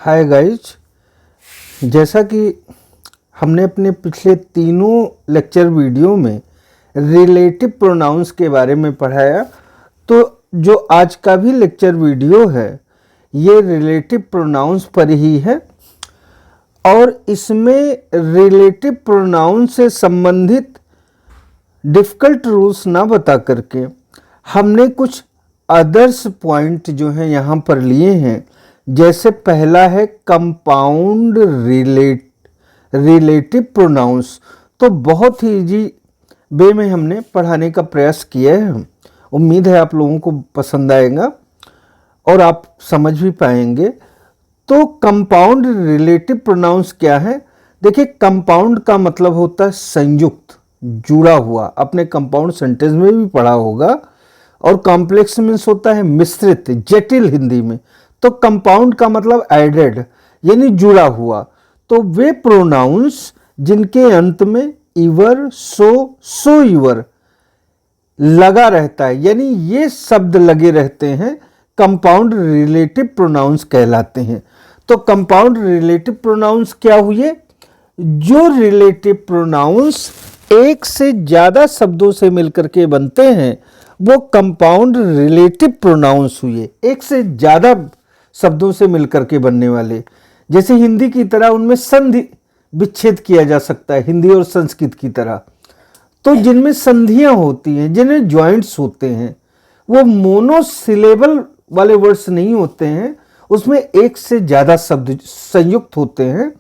Hi guys, जैसा कि हमने अपने पिछले तीनों लेक्चर वीडियो में रिलेटिव प्रोनाउंस के बारे में पढ़ाया, तो जो आज का भी लेक्चर वीडियो है ये रिलेटिव प्रोनाउंस पर ही है और इसमें रिलेटिव प्रोनाउन से संबंधित डिफ़िकल्ट रूल्स ना बता करके हमने कुछ अदर्स पॉइंट जो हैं यहाँ पर लिए हैं। जैसे पहला है कंपाउंड रिलेटिव प्रोनाउंस, तो बहुत ही इजी वे में हमने पढ़ाने का प्रयास किया है। उम्मीद है आप लोगों को पसंद आएगा और आप समझ भी पाएंगे। तो कंपाउंड रिलेटिव प्रोनाउंस क्या है? देखिए, कंपाउंड का मतलब होता है संयुक्त, जुड़ा हुआ। अपने कंपाउंड सेंटेंस में भी पढ़ा होगा। और कॉम्प्लेक्स मीन्स होता है मिश्रित, जटिल हिंदी में। तो कंपाउंड का मतलब एडेड, यानी जुड़ा हुआ। तो वे प्रोनाउंस जिनके अंत में इवर, सो इवर लगा रहता है, यानी ये शब्द लगे रहते हैं, कंपाउंड रिलेटिव प्रोनाउंस कहलाते हैं। तो कंपाउंड रिलेटिव प्रोनाउंस क्या हुए? जो रिलेटिव प्रोनाउंस एक से ज्यादा शब्दों से मिलकर के बनते हैं वो कंपाउंड रिलेटिव प्रोनाउंस हुए। एक से ज्यादा शब्दों से मिलकर के बनने वाले, जैसे हिंदी की तरह उनमें संधि विच्छेद किया जा सकता है, हिंदी और संस्कृत की तरह। तो जिनमें संधियां होती हैं, जिनमें जॉइंट्स होते हैं, वो मोनोसिलेबल वाले वर्ड्स नहीं होते हैं, उसमें एक से ज्यादा शब्द संयुक्त होते हैं।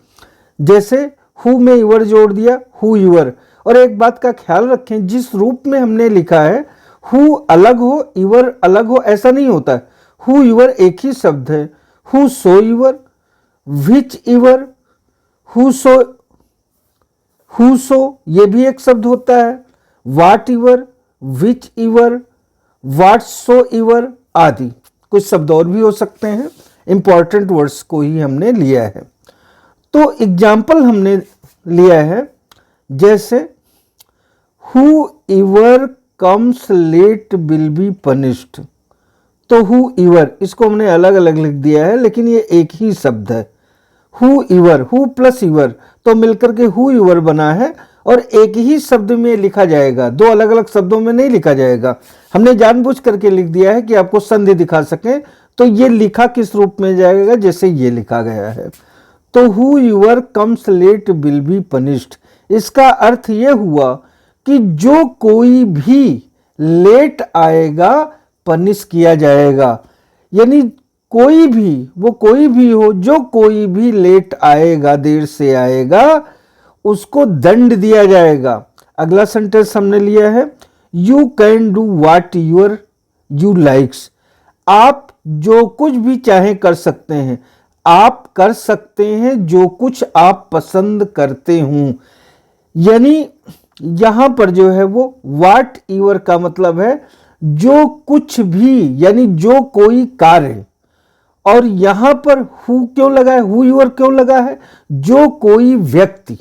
जैसे हु में इवर जोड़ दिया, हु यूर। और एक बात का ख्याल रखें, जिस रूप में हमने लिखा है हु अलग हो, इवर अलग हो, ऐसा नहीं होता है। हु यूर एक ही शब्द है। Whosoever, whichever, whoso ये भी एक शब्द होता है। Whatever, whichever, whatsoever आदि कुछ शब्द और भी हो सकते हैं। इंपॉर्टेंट वर्ड्स को ही हमने लिया है। तो एग्जाम्पल हमने लिया है, जैसे whoever comes late will be punished. तो हु एवर, इसको हमने अलग अलग लिख दिया है, लेकिन ये एक ही शब्द है। Who ever, who plus ever, तो मिलकर के हु एवर बना है और एक ही शब्द में लिखा जाएगा, दो अलग अलग शब्दों में नहीं लिखा जाएगा। हमने जानबूझ करके लिख दिया है कि आपको संधि दिखा सकें। तो ये लिखा किस रूप में जाएगा? जैसे ये लिखा गया है। तो whoever comes late will be punished, इसका अर्थ ये हुआ कि जो कोई भी लेट आएगा पनिश किया जाएगा। यानी कोई भी, वो कोई भी हो, जो कोई भी लेट आएगा, देर से आएगा, उसको दंड दिया जाएगा। अगला सेंटेंस हमने लिया है, you can do what you likes. आप जो कुछ भी चाहे कर सकते हैं, आप कर सकते हैं जो कुछ आप पसंद करते हो। यानी यहां पर जो है वो वाट यूर का मतलब है जो कुछ भी, यानी जो कोई कार्य। और यहां पर हु क्यों लगा है, हु यूर क्यों लगा है? जो कोई व्यक्ति,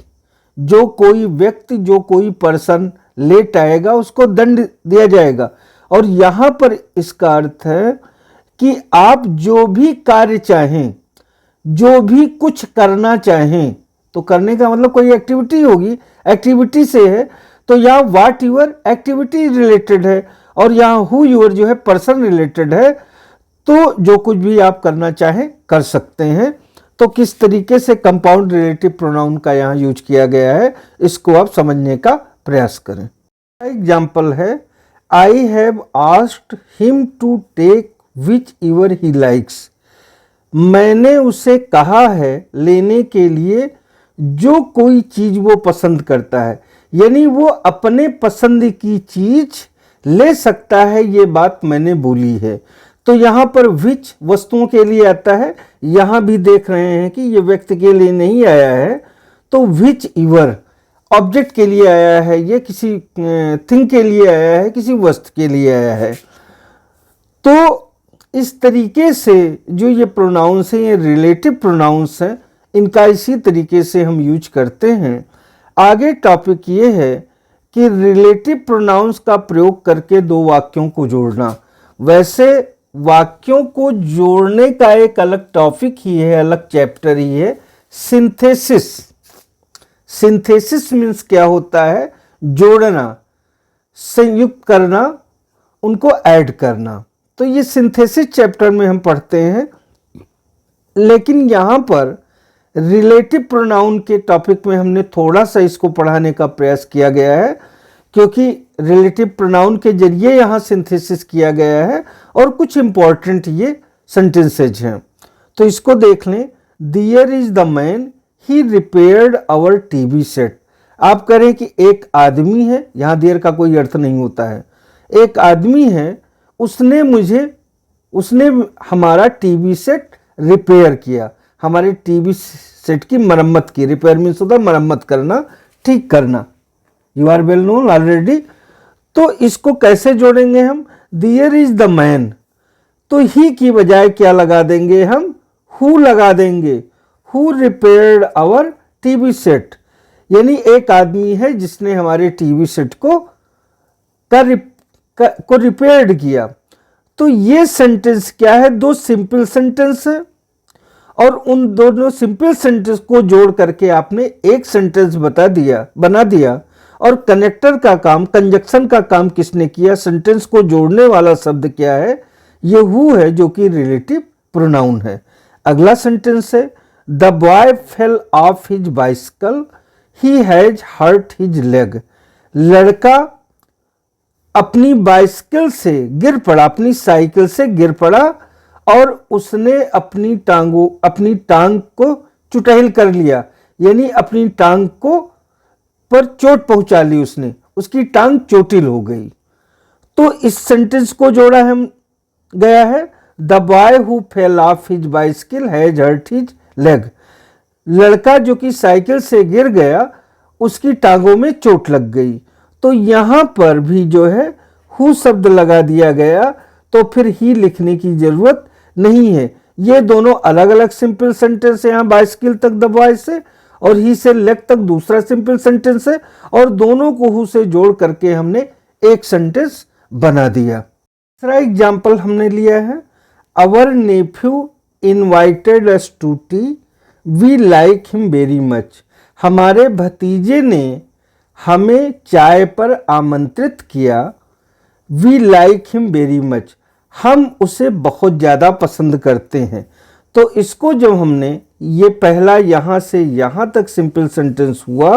जो कोई पर्सन लेट आएगा उसको दंड दिया जाएगा। और यहां पर इसका अर्थ है कि आप जो भी कार्य चाहें, जो भी कुछ करना चाहें, तो करने का मतलब कोई एक्टिविटी होगी, एक्टिविटी से है। तो यहाँ वाट यूर एक्टिविटी रिलेटेड है और यहाँ हु यूर जो है पर्सन रिलेटेड है। तो जो कुछ भी आप करना चाहें कर सकते हैं। तो किस तरीके से कंपाउंड रिलेटिव प्रोनाउन का यहाँ यूज किया गया है, इसको आप समझने का प्रयास करें। एग्जाम्पल है, I have asked him to take whichever he likes. मैंने उसे कहा है लेने के लिए जो कोई चीज वो पसंद करता है। यानी वो अपने पसंद की चीज ले सकता है, ये बात मैंने बोली है। तो यहां पर विच वस्तुओं के लिए आता है। यहां भी देख रहे हैं कि ये व्यक्ति के लिए नहीं आया है, तो विच एवर ऑब्जेक्ट के लिए आया है, ये किसी थिंग के लिए आया है, किसी वस्तु के लिए आया है। तो इस तरीके से जो ये प्रोनाउंस है, ये रिलेटिव प्रोनाउंस है, इनका इसी तरीके से हम यूज करते हैं। आगे टॉपिक ये है कि रिलेटिव प्रोनाउंस का प्रयोग करके दो वाक्यों को जोड़ना। वैसे वाक्यों को जोड़ने का एक अलग टॉपिक ही है, अलग चैप्टर ही है, सिंथेसिस। सिंथेसिस मीन्स क्या होता है? जोड़ना, संयुक्त करना, उनको ऐड करना। तो ये सिंथेसिस चैप्टर में हम पढ़ते हैं, लेकिन यहाँ पर रिलेटिव प्रोनाउन के टॉपिक में हमने थोड़ा सा इसको पढ़ाने का प्रयास किया गया है, क्योंकि रिलेटिव प्रोनाउन के जरिए यहाँ सिंथेसिस किया गया है और कुछ इंपॉर्टेंट ये सेंटेंसेज हैं। तो इसको देख लें। There is the man he repaired our TV set. आप करें कि एक आदमी है, यहाँ देयर का कोई अर्थ नहीं होता है, एक आदमी है, उसने हमारा टीवी सेट रिपेयर किया, हमारे टीवी सेट की मरम्मत की। रिपेयर मीन्स होता है मरम्मत करना, ठीक करना। You are well known already. तो इसको कैसे जोड़ेंगे हम? दियर इज द मैन, तो ही की बजाय क्या लगा देंगे हम? हु लगा देंगे। Who repaired our TV set, यानी एक आदमी है जिसने हमारे टीवी सेट को रिपेयर्ड किया। तो ये सेंटेंस क्या है? दो सिंपल सेंटेंस है, और उन दोनों सिंपल सेंटेंस को जोड़ करके आपने एक सेंटेंस बना दिया। और कनेक्टर का काम, कंजक्शन का काम किसने किया? सेंटेंस को जोड़ने वाला शब्द क्या है? ये हु है, जो कि रिलेटिव प्रोनाउन है। अगला सेंटेंस है, the boy fell off his bicycle he has hurt his leg. लड़का अपनी बाइसिकल से गिर पड़ा, अपनी साइकिल से गिर पड़ा, और उसने अपनी टांग को चुटैल कर लिया, यानी अपनी टांग को पर चोट पहुंचा ली उसने, उसकी टांग चोटिल हो गई। तो इस सेंटेंस को जोड़ा गया है, the boy who fell off his bicycle has hurt his leg. लड़का जो कि साइकिल से गिर गया, उसकी टांगों में चोट लग गई। तो यहां पर भी जो है हु शब्द लगा दिया गया, तो फिर ही लिखने की जरूरत नहीं है। ये दोनों अलग अलग सिंपल सेंटेंस है। यहाँ बाइसिकल तक द बॉय से और ही से लेग तक दूसरा सिंपल सेंटेंस है, और दोनों को हु से जोड़ करके हमने एक सेंटेंस बना दिया। दूसरा एग्जाम्पल हमने लिया है, our nephew invited us to tea we like him very much. हमारे भतीजे ने हमें चाय पर आमंत्रित किया। We like him very much, हम उसे बहुत ज़्यादा पसंद करते हैं। तो इसको जब हमने, ये पहला यहाँ से यहाँ तक सिंपल सेंटेंस हुआ,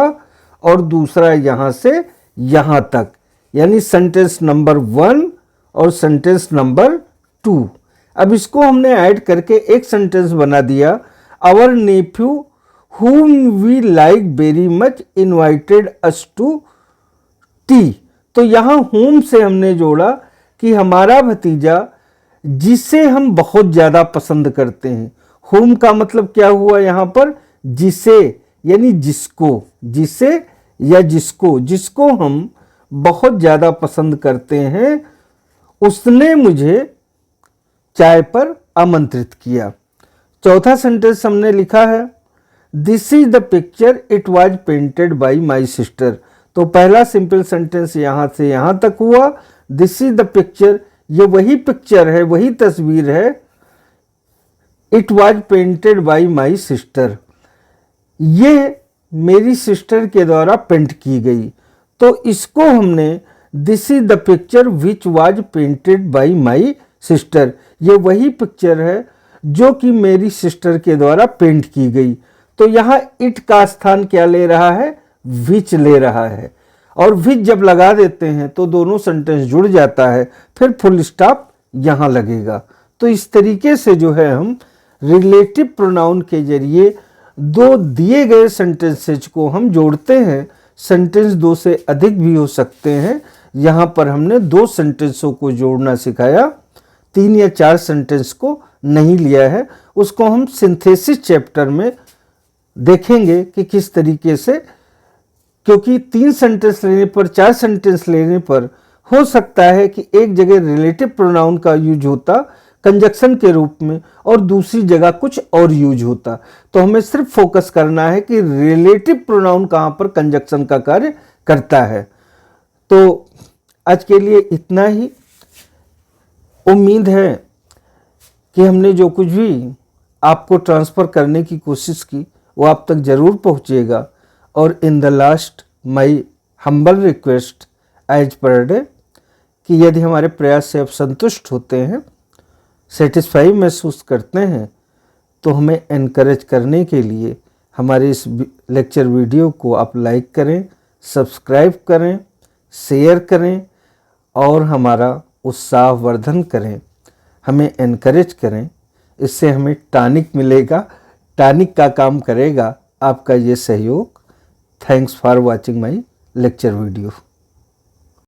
और दूसरा यहाँ से यहाँ तक, यानी सेंटेंस नंबर 1 और सेंटेंस नंबर 2। अब इसको हमने ऐड करके एक सेंटेंस बना दिया, our nephew whom we like very much invited us to tea। तो यहाँ whom से हमने जोड़ा कि हमारा भतीजा जिसे हम बहुत ज़्यादा पसंद करते हैं। whom का मतलब क्या हुआ यहाँ पर? जिसे, यानी जिसको, जिसे या जिसको हम बहुत ज़्यादा पसंद करते हैं, उसने मुझे चाय पर आमंत्रित किया। चौथा सेंटेंस हमने लिखा है, this is the picture it was painted by my sister. तो पहला सिंपल सेंटेंस यहाँ से यहाँ तक हुआ, दिस इज द पिक्चर, ये वही पिक्चर है, वही तस्वीर है, it was painted by my sister, ये मेरी सिस्टर के द्वारा पेंट की गई। तो इसको हमने this is the picture which was painted by my sister, ये वही पिक्चर है जो कि मेरी सिस्टर के द्वारा पेंट की गई। तो यहाँ इट का स्थान क्या ले रहा है? विच ले रहा है, और विच जब लगा देते हैं तो दोनों सेंटेंस जुड़ जाता है, फिर फुल स्टॉप यहाँ लगेगा। तो इस तरीके से जो है हम रिलेटिव प्रोनाउन के जरिए दो दिए गए सेंटेंसेज को हम जोड़ते हैं। सेंटेंस 2 से अधिक भी हो सकते हैं। यहाँ पर हमने 2 सेंटेंसों को जोड़ना सिखाया, 3 या 4 सेंटेंस को नहीं लिया है। उसको हम सिंथेसिस चैप्टर में देखेंगे कि किस तरीके से, क्योंकि 3 सेंटेंस लेने पर, 4 सेंटेंस लेने पर हो सकता है कि एक जगह रिलेटिव प्रोनाउन का यूज होता कंजक्शन के रूप में और दूसरी जगह कुछ और यूज होता। तो हमें सिर्फ फोकस करना है कि रिलेटिव प्रोनाउन कहाँ पर कंजक्शन का कार्य करता है। तो आज के लिए इतना ही। उम्मीद है कि हमने जो कुछ भी आपको ट्रांसफ़र करने की कोशिश की वो आप तक ज़रूर पहुँचेगा। और in the last my humble request as per day कि यदि हमारे प्रयास से आप संतुष्ट होते हैं, सेटिस्फाई महसूस करते हैं, तो हमें एनकरेज करने के लिए हमारे इस लेक्चर वीडियो को आप लाइक करें, सब्सक्राइब करें, शेयर करें और हमारा उत्साहवर्धन करें, हमें एनकरेज करें। इससे हमें टॉनिक मिलेगा, टॉनिक का काम करेगा आपका ये सहयोग। Thanks for watching my lecture video.